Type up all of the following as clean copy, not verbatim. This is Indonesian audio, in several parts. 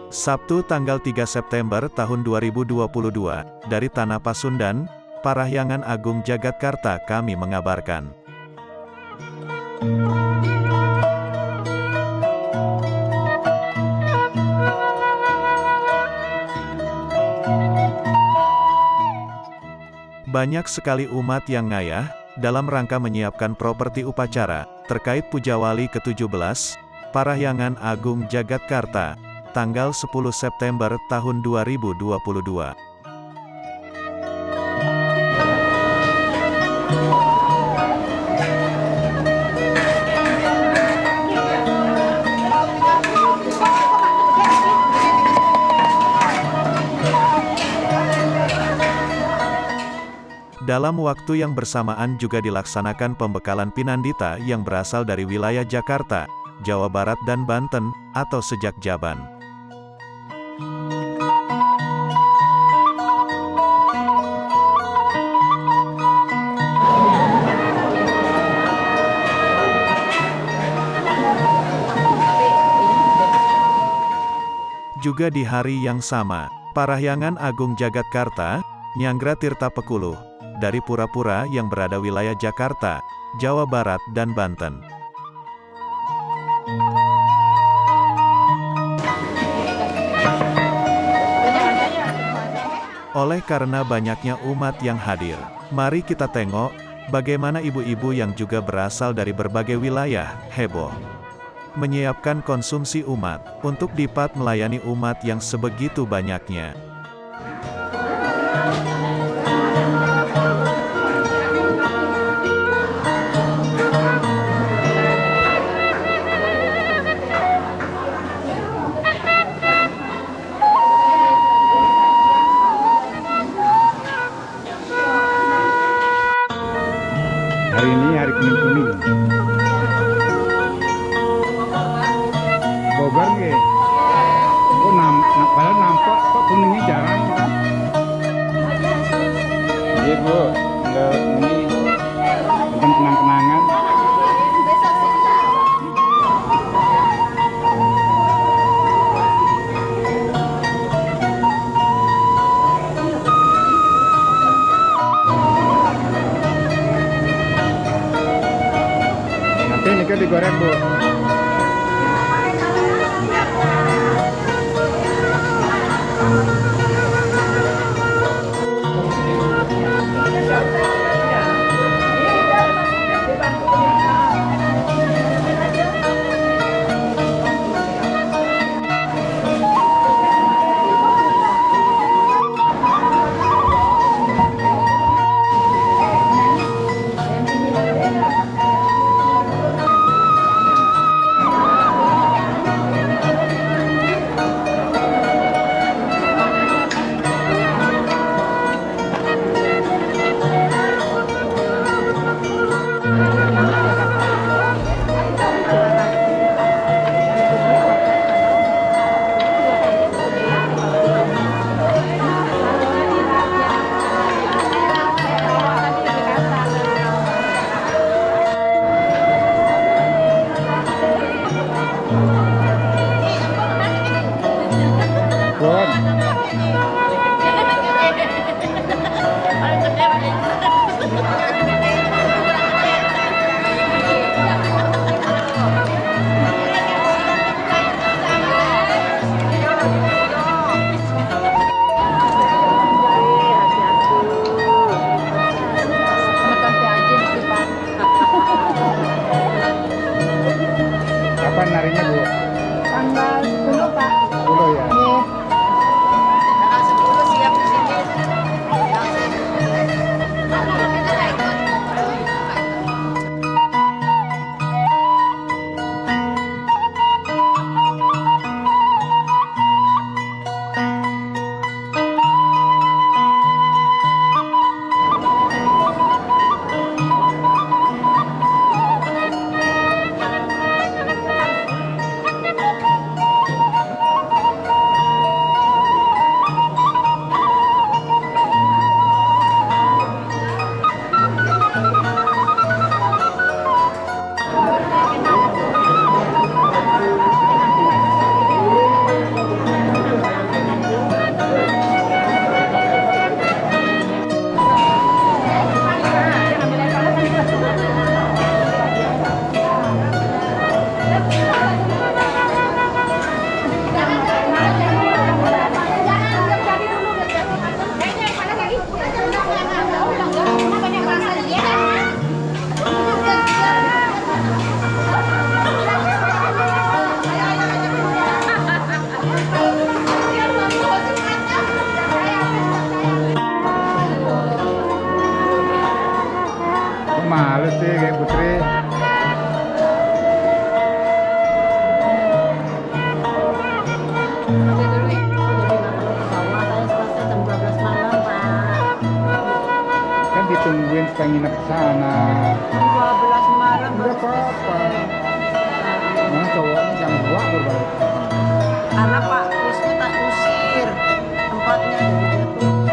Sabtu tanggal 3 September tahun 2022, dari Tanah Pasundan, Parahyangan Agung Jagatkarta kami mengabarkan. Banyak sekali umat yang ngayah, dalam rangka menyiapkan properti upacara, terkait Pujawali ke-17, Parahyangan Agung Jagatkarta, tanggal 10 September tahun 2022. Dalam waktu yang bersamaan juga dilaksanakan pembekalan Pinandita yang berasal dari wilayah Jakarta, Jawa Barat dan Banten, atau sejak Jaban. Juga di hari yang sama, Parahyangan Agung Jagatkarta, Nyanggra Tirta Pekuluh, dari pura-pura yang berada wilayah Jakarta, Jawa Barat dan Banten. Oleh karena banyaknya umat yang hadir, mari kita tengok, bagaimana ibu-ibu yang juga berasal dari berbagai wilayah, heboh menyiapkan konsumsi umat, untuk dapat melayani umat yang sebegitu banyaknya. Hari ini hari kuning-kuning. Bogor nggih. Oh, padahal nampak kok kuningnya jarang kan? Iya Bu, enggak ini bukan kenang-kenangan. Nanti ini kan digoreng Bu. Kapan narinya Bu? Tanggal 10 Pak. 10 ya? Iya. Males sih kayak Putri. Kan ditungguin supaya nginep sana. 12 malam Enggak apa-apa. Nah, cowoknya jam 2 baru balik. karena Pak Wisnu tak usir tempatnya jadi dia tuh.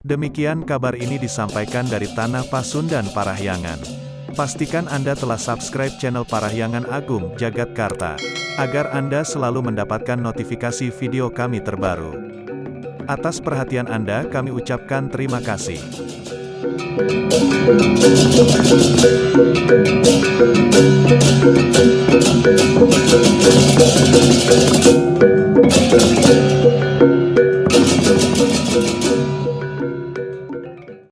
Demikian kabar ini disampaikan dari Tanah Pasundan Parahyangan. Pastikan Anda telah subscribe channel Parahyangan Agung Jagatkarta, agar Anda selalu mendapatkan notifikasi video kami terbaru. Atas perhatian Anda kami ucapkan terima kasih.